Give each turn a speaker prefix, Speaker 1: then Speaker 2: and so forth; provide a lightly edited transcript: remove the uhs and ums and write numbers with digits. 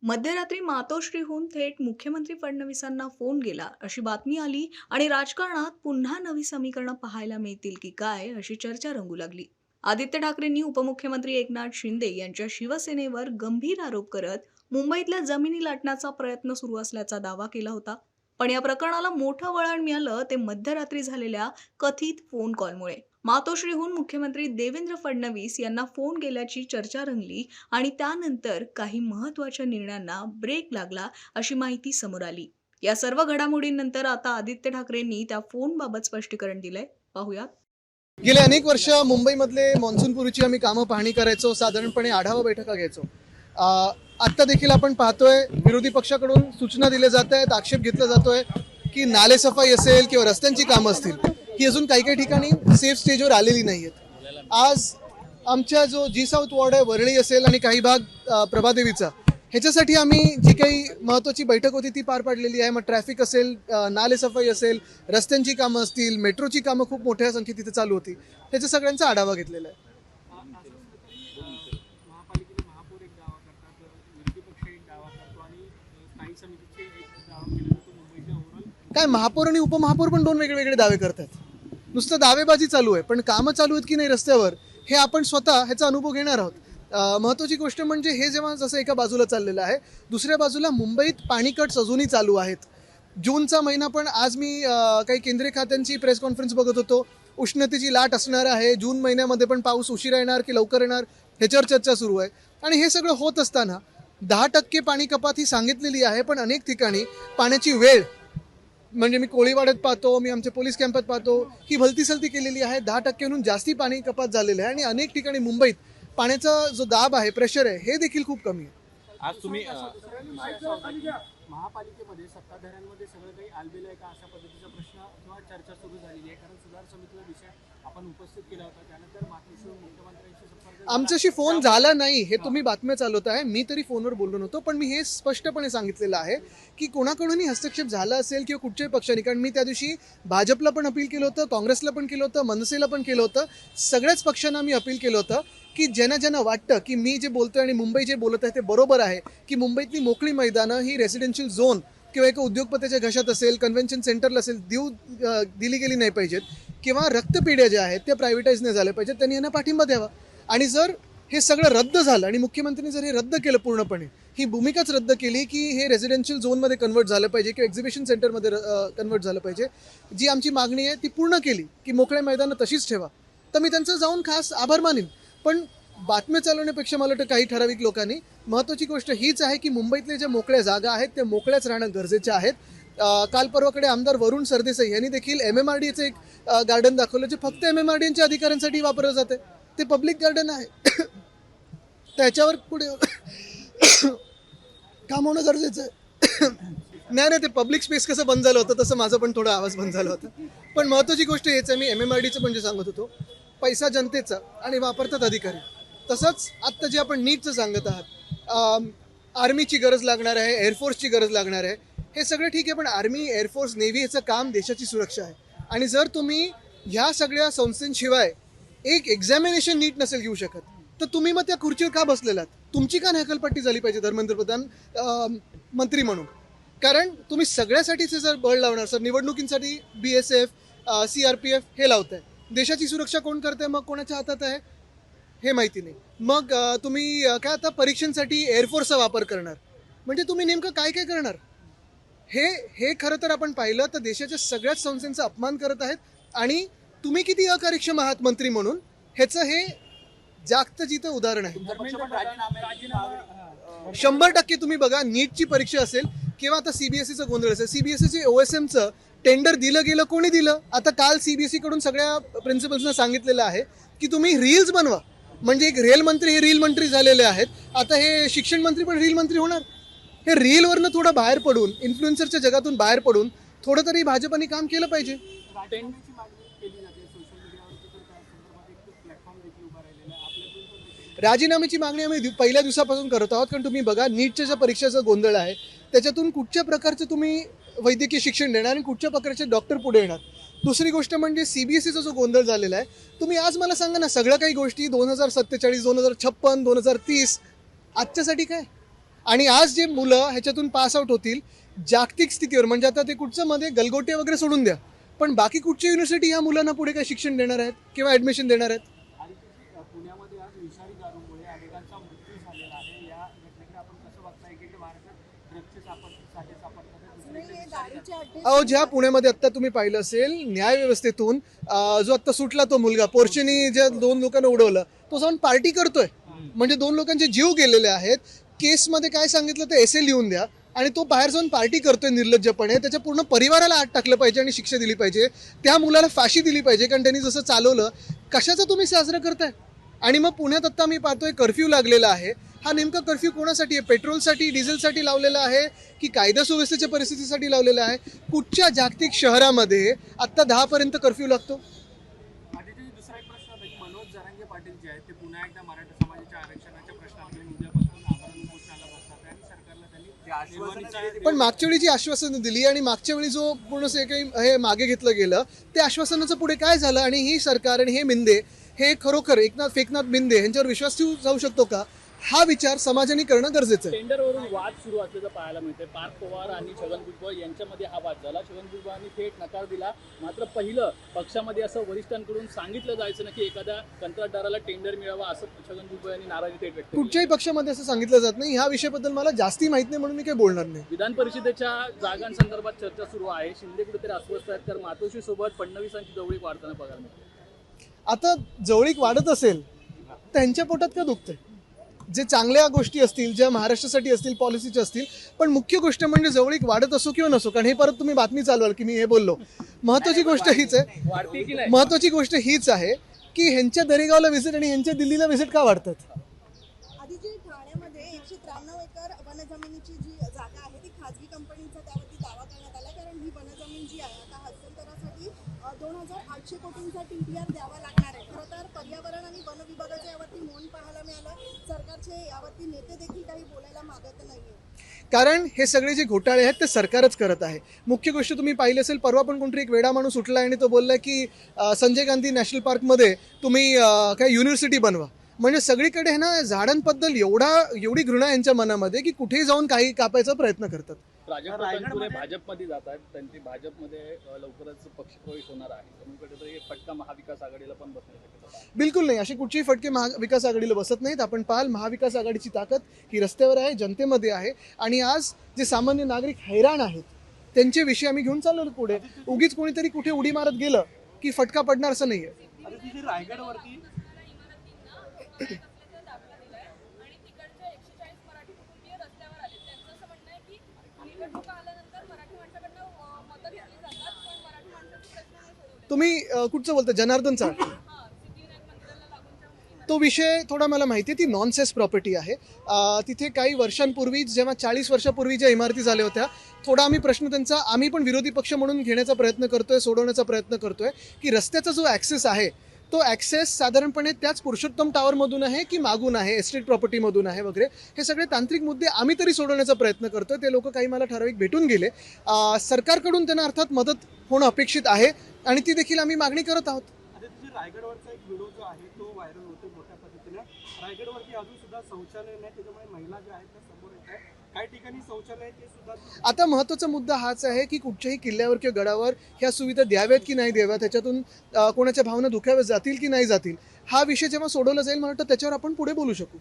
Speaker 1: मध्यरात्री मातोश्रीहून थेट मुख्यमंत्री फडणवीसांना फोन गेला अशी बातमी आली आणि राजकारणात पुन्हा नवी समीकरणं पाहायला मिळतील की काय अशी चर्चा रंगू लागली. आदित्य ठाकरेंनी उपमुख्यमंत्री एकनाथ शिंदे यांच्या शिवसेनेवर गंभीर आरोप करत मुंबईतल्या जमिनी लाटण्याचा प्रयत्न सुरू असल्याचा दावा केला होता. पण या प्रकरणाला मोठं वळण मिळालं ते मध्यरात्री झालेल्या कथित फोन कॉलमुळे. मातोश्रीहून मुख्यमंत्री देवेंद्र फडणवीस यांना फोन केल्याची चर्चा रंगली आणि त्यानंतर काही महत्त्वाच्या निर्णयांना ब्रेक लागला अशी माहिती समोर आली. या सर्व घडामोडींनंतर आता आदित्य ठाकरेंनी त्या फोनबाबत स्पष्टीकरण दिलंय. पाहूयात.
Speaker 2: गेले अनेक वर्ष मुंबईमधले मान्सूनपूर्वीची आम्ही कामं पाहणी करायचो, साधारणपणे आढावा बैठका घ्यायचो. आत्ता देखील आपण पाहतोय विरोधी पक्षाकडून सूचना दिल्या जात आहेत, आक्षेप घेतला जातोय की नालेसफाई असेल किंवा रस्त्यांची कामं असतील ही अजून काही काही ठिकाणी सेफ स्टेजवर आलेली नाही आहेत. आज आमच्या जो जी साऊथ वॉर्ड आहे, वरळी असेल आणि काही भाग प्रभादेवीचा, ह्याच्यासाठी आम्ही जी काही महत्त्वाची बैठक होती ती पार पाडलेली आहे. मग ट्रॅफिक असेल, नालेसफाई असेल, रस्त्यांची कामं असतील, मेट्रोची कामं खूप मोठ्या संख्येत तिथे चालू होती, त्याच्या सगळ्यांचा आढावा घेतलेला आहे. काय महापौर आणि उपमहापौर पण दोन वेगवेगळे दावे करतात. नुसतं दावेबाजी चालू आहे, पण कामं चालू आहेत की नाही रस्त्यावर हे आपण स्वतः ह्याचा अनुभव घेणार आहोत. महत्त्वाची गोष्ट म्हणजे हे जेव्हा जसं एका बाजूला चाललेलं आहे, दुसऱ्या बाजूला मुंबईत पाणीकट अजूनही चालू आहेत. जूनचा महिना पण आज मी काही केंद्रीय खात्यांची प्रेस कॉन्फरन्स बघत होतो. उष्णतेची लाट असणार आहे, जून महिन्यामध्ये पण पाऊस उशिरा येणार की लवकर येणार ह्याच्यावर चर्चा सुरू आहे. आणि हे सगळं होत असताना 10% पाणी कपात ही सांगितलेली आहे, पण अनेक ठिकाणी पाण्याची वेळ, म्हणजे मी कोळीवाड्यात पाहतो, मी आमच्या पोलीस कॅम्पात पाहतो, ही भलतीसलती केलेली आहे. 10%हून जास्ती पाणी कपात झालेलं आहे आणि अनेक ठिकाणी मुंबईत पाण्याचा जो दाब आहे, प्रेशर आहे, हे देखील खूप कमी आहे.
Speaker 3: आज तुम्ही महापालिकेमध्ये सत्ताधाऱ्यांमध्ये सगळं काही आलबेल आहे का, अशा पद्धतीचा प्रश्न किंवा चर्चा सुरू झालेली आहे. कारण सुधार समितीचा विषय आपण उपस्थित केला होता, त्यानंतर मातोश्री मुख्यमंत्र्यांशी संपर्क
Speaker 2: आमच्याशी फोन झाला नाही हे तुम्ही बातम्या चालवत आहे. मी तरी फोनवर बोललो नव्हतो, पण मी हे स्पष्टपणे सांगितलेलं आहे की कोणाकडूनही हस्तक्षेप झाला असेल किंवा कुठच्याही पक्षाने, कारण मी त्या दिवशी भाजपला पण अपील केलं होतं, काँग्रेसला पण केलं होतं, मनसेला पण केलं होतं, सगळ्याच पक्षांना मी अपील केलं होतं की ज्यांना वाटतं की मी जे बोलतोय आणि मुंबई जे बोलत आहे ते बरोबर आहे, की मुंबईतली मोकळी मैदानं ही रेसिडेन्शियल झोन किंवा एका उद्योगपतीच्या घशात असेल, कन्व्हेन्शन सेंटरला असेल, दिली गेली नाही पाहिजेत, किंवा रक्तपेढ्या ज्या आहेत त्या प्रायव्हेटाईज नाही झाल्या पाहिजेत, त्यांनी यांना पाठिंबा द्यावा. आणि जर हे सगळं रद्द झालं आणि मुख्यमंत्र्यांनी जर हे रद्द केलं, पूर्णपणे ही भूमिकाच रद्द केली की हे रेसिडेन्शियल झोनमध्ये कन्वर्ट झालं पाहिजे किंवा एक्झिबिशन सेंटरमध्ये कन्वर्ट झालं पाहिजे, जी आमची मागणी आहे ती पूर्ण केली की मोकळ्या मैदानं तशीच ठेवा, तर मी त्यांचं जाऊन खास आभार मानेन. पण बातम्या चालवण्यापेक्षा मला वाटतं काही ठराविक लोकांनी, महत्त्वाची गोष्ट हीच आहे की मुंबईतले ज्या मोकळ्या जागा आहेत त्या मोकळ्याच राहणं गरजेच्या आहेत. काल परवाकडे आमदार वरुण सरदेसाई यांनी देखील MMRDचं एक गार्डन दाखवलं, जे फक्त MMRDच्या अधिकाऱ्यांसाठी वापरलं जाते. ते पब्लिक गार्डन आहे, त्याच्यावर पुढे काम होणं गरजेचं आहे. नाही, ते पब्लिक स्पेस कसं बंद झालं होतं तसं माझं पण थोडा आवाज बंद झाला होता. पण महत्त्वाची गोष्ट हेच आहे, मी MMRDचं पण जे सांगत होतो, पैसा जनतेचा आणि वापरतात अधिकारी. तसंच आत्ता जे आपण नीटचं सांगत आहात, आर्मीची गरज लागणार आहे, एअरफोर्सची गरज लागणार आहे, हे सगळं ठीक आहे, पण आर्मी, एअरफोर्स, नेव्ही याचं काम देशाची सुरक्षा आहे. आणि जर तुम्ही ह्या सगळ्या संस्थांशिवाय एक एक्झामिनेशन नीट नसेल घेऊ शकत, तर तुम्ही मग त्या खुर्चीवर का बसलेलात? तुमची का हकलपट्टी झाली पाहिजे धर्मेंद्र प्रधान मंत्री म्हणून? कारण तुम्ही सगळ्यासाठीच जर बळ लावणार, सर निवडणुकींसाठी BSF, CRPF हे लावताय, देशाची सुरक्षा कोण करते, मग कोणाच्या हातात आहे हे माहिती नाही. मग तुम्ही काय आता परीक्षांसाठी एअरफोर्सचा वापर करणार, म्हणजे तुम्ही नेमकं काय काय करणार? हे खरं तर आपण पाहिलं तर देशाच्या सगळ्याच संस्थांचा अपमान करत आहेत. आणि तुम्ही किती अकार्यक्षम आहात मंत्री म्हणून, ह्याचं हे जागतं जिथं उदाहरण आहे. 100% तुम्ही बघा, नीटची परीक्षा असेल किंवा आता CBSEचा गोंधळ असेल, CBSEचे OSMचं टेंडर दिलं गेलं, कोणी दिलं? आता काल CBSE कडून सगळ्या प्रिन्सिपल्सना सांगितलेलं आहे की तुम्ही रील्स बनवा, म्हणजे एक रेल मंत्री हे रील मंत्री झालेले आहेत, आता हे शिक्षण मंत्री पण रील मंत्री होणार. हे रीलवरनं थोडं बाहेर पडून, इन्फ्लुएन्सरच्या जगातून बाहेर पडून थोडं तरी भाजपाने काम केलं पाहिजे. राजीनाम्याची मागणी आम्ही पहिल्या दिवसापासून करत आहोत, कारण तुम्ही बघा नीटच्या ज्या परीक्षेचा गोंधळ आहे त्याच्यातून कुठच्या प्रकारचं तुम्ही वैद्यकीय शिक्षण देणार आणि कुठच्या प्रकारचे डॉक्टर पुढे येणार. दुसरी गोष्ट म्हणजे CBSEचा जो गोंधळ झालेला आहे, तुम्ही आज मला सांगा ना, सगळ्या काही गोष्टी 2047, 2056, 2030 आजच्यासाठी काय? आणि आज जे मुलं ह्याच्यातून पास आउट होतील जागतिक स्थितीवर, म्हणजे आता ते कुठचं मध्ये गलगोटे वगैरे सोडून द्या, पण बाकी कुठची युनिव्हर्सिटी या मुलांना पुढे काय शिक्षण देणार आहेत किंवा ऍडमिशन देणार आहेत?
Speaker 3: आणि पुण्यामध्ये आज विषारी दारूमुळे अनेकांचा मृत्यू झालेला आहे. या घटनेकडे आपण कसं बघता? एकीकडे महाराष्ट्रात ड्रग्सचे साठे सापडतात, दुसरीकडे विषारी दारू.
Speaker 2: अहो, ज्या पुण्यामध्ये आत्ता तुम्ही पाहिलं असेल न्याय व्यवस्थेतून जो आत्ता सुटला तो मुलगा पोर्शेनी ज्या 2 लोकांना उडवलं, तो जाऊन पार्टी करतोय, म्हणजे 2 लोकांचे जीव गेलेले आहेत. केसमध्ये काय सांगितलं तर एसे लिहून द्या, आणि तो बाहेर जाऊन पार्टी करतोय निर्लज्जपणे. त्याच्या पूर्ण परिवाराला आत टाकलं पाहिजे आणि शिक्षा दिली पाहिजे. त्या मुलाला फाशी दिली पाहिजे, कारण त्यांनी जसं चालवलं. कशाचं तुम्ही साजरं करताय? आणि मग पुण्यात आत्ता मी पाहतोय कर्फ्यू लागलेला आहे. हा नेमका कर्फ्यू कोणासाठी आहे? पेट्रोलसाठी, डिझेलसाठी लावलेला आहे की कायदा सुव्यवस्थेच्या परिस्थितीसाठी लावलेला आहे? कुठच्या जागतिक शहरामध्ये आत्ता 10 पर्यंत कर्फ्यू लागतो?
Speaker 3: आदित्यजी, दुसरा एक प्रश्न होता की मनोज जरांगे पाटील जे आहेत ते पुन्हा एकदा मराठा समाजाच्या आरक्षणाच्या प्रश्नाला घेऊन उद्यापासून आमरण उपोषणाला बसतात आहे आणि सरकारला त्यांनी निर्बंधित
Speaker 2: पण मागच्या वेळी जी आश्वासनं दिली आणि मागच्या वेळी जो पूर्ण जे काही हे मागे घेतलं गेलं, त्या आश्वासनाचं पुढे काय झालं? आणि ही सरकार आणि हे मिंदे, हे खरोखर एकनाथ बिंदे यांच्यावर विश्वास ठेवू जाऊ शकतो का? हा विचार समाजाने करणं गरजेचं आहे.
Speaker 4: टेंडरवरून वाद सुरू असल्याचं पाहायला मिळते. पार्थ पवार आणि छगन भुजबळ यांच्यामध्ये हा वाद झाला. छगन भुजबळांनी थेट नकार दिला. मात्र पहिलं पक्षामध्ये असं वरिष्ठांकडून सांगितलं जायचं ना की एखाद्या कंत्राटदाराला टेंडर मिळावा, असं छगन भुजबळ यांनी नाराजी थेट व्यक्त केली.
Speaker 2: कुठच्याही पक्षामध्ये असं सांगितलं जात नाही. ह्या विषयाबद्दल मला जास्ती माहित नाही, म्हणून मी काही बोलणार नाही.
Speaker 4: विधान परिषदेच्या जागांसंदर्भात चर्चा सुरू आहे. शिंदे कुठेतरी अस्वस्थ आहेत, तर मातोश्री सोबत फडणवीसांची जवळीक वाढताना बघायला मिळते.
Speaker 2: आता जवळीक वाढत असेल त्यांच्या पोटात का दुखतंय? जे चांगल्या गोष्टी असतील, ज्या महाराष्ट्रासाठी असतील, पॉलिसीच्या असतील, पण मुख्य गोष्ट म्हणजे जवळीक वाढत असो किंवा नसो, कारण हे परत तुम्ही बातमी चालवाल की मी हे बोललो. महत्वाची गोष्ट हीच आहे,
Speaker 4: वाढते की नाही?
Speaker 2: महत्वाची गोष्ट हीच आहे की ह्यांच्या दरेगावला व्हिजिट आणि ह्यांच्या दिल्लीला व्हिजिट का वाढतात?
Speaker 5: आधी जी ठाण्यामध्ये 193 एकर वनजमिनीची जी जागा आहे ती खाजगी कंपनीचा त्यावरती दावा करण्यात आला, कारण ही वनजमीन जी आहे आता हस्तांतरासाठी 2,800 कोटींचा TDR द्यावा लागणार आहे. खरं तर पर्यावरण आणि वन विभागाच्या यावरती मौन पाहायला मिळालं. सरकारचे यावरती नेते देखील काही बोलायला मागत नाहीये,
Speaker 2: कारण हे सगळे जे घोटाळे आहेत ते सरकारच करत आहे. मुख्य गोष्ट तुम्ही पाहिली असेल, परवा पण कोणतरी एक वेडा माणूस उठला आणि तो बोलला की संजय गांधी नॅशनल पार्कमध्ये तुम्ही काय युनिव्हर्सिटी बनवा. म्हणजे सगळीकडे आहे ना झाडांबद्दल एवढी घृणा यांच्या मनामध्ये की कुठेही जाऊन काही कापायचा प्रयत्न करतात.
Speaker 4: प्राजक्त तनपुरे भाजपमध्ये जात आहेत. त्यांची भाजपमध्ये लवकरच पक्षप्रवेश होणार आहे. त्यामुळे कुठेतरी फटका महाविकास आघाडीला पण बसण्याची.
Speaker 2: बिलकुल नाही, असे कुठचेही फटके महाविकास आघाडीला बसत नाहीत. आपण पाहाल, महाविकास आघाडीची ताकद ही रस्त्यावर आहे, जनतेमध्ये आहे. आणि आज जे सामान्य नागरिक हैराण आहेत त्यांचे विषय आम्ही घेऊन चाललो पुढे. उगीच कोणीतरी कुठे उडी मारत गेलं की फटका पडणार असं नाहीये.
Speaker 3: रायगडवरती
Speaker 2: तुम्ही कुठचं बोलता? जनार्दन चाळ. तो विषय थोडा मला माहिती आहे. ती नॉन सेस प्रॉपर्टी आहे. तिथे काही वर्षांपूर्वी, जेव्हा 40 वर्षापूर्वी ज्या इमारती झाल्या होत्या, थोडा आम्ही प्रश्न त्यांचा आम्ही पण विरोधी पक्ष म्हणून घेण्याचा प्रयत्न करतोय, सोडवण्याचा प्रयत्न करतोय की रस्त्याचा जो ॲक्सेस आहे तो ॲक्सेस साधारणपणे त्याच पुरुषोत्तम टॉवरमधून आहे की मागून आहे, एस्टेट प्रॉपर्टीमधून आहे वगैरे. हे सगळे तांत्रिक मुद्दे आम्ही तरी सोडवण्याचा प्रयत्न करतोय. ते लोक काही मला ठराविक भेटून गेले. सरकारकडून त्यांना अर्थात मदत होणं अपेक्षित आहे आणि ती देखील आम्ही मागणी करत आहोत.
Speaker 3: रायगडवरचा एक व्हिडिओ जो आहे तो व्हायरल होतो मोठ्या पद्धतीने. रायगडवरती अजून सुद्धा शौचालय नाही, त्याच्यामुळे महिला ज्या आहेत त्या समोर येत आहेत. काही ठिकाणी शौचालय ते सुद्धा.
Speaker 2: आता महत्त्वाचा मुद्दा हाच आहे की कुठच्याही किल्ल्यावर किंवा गडावर ह्या सुविधा द्याव्यात की नाही द्याव्यात, त्याच्यातून कोणाच्या भावना दुखाव्या जातील की नाही जातील, हा विषय जेव्हा सोडवला जाईल मला वाटतं त्याच्यावर आपण पुढे बोलू शकू.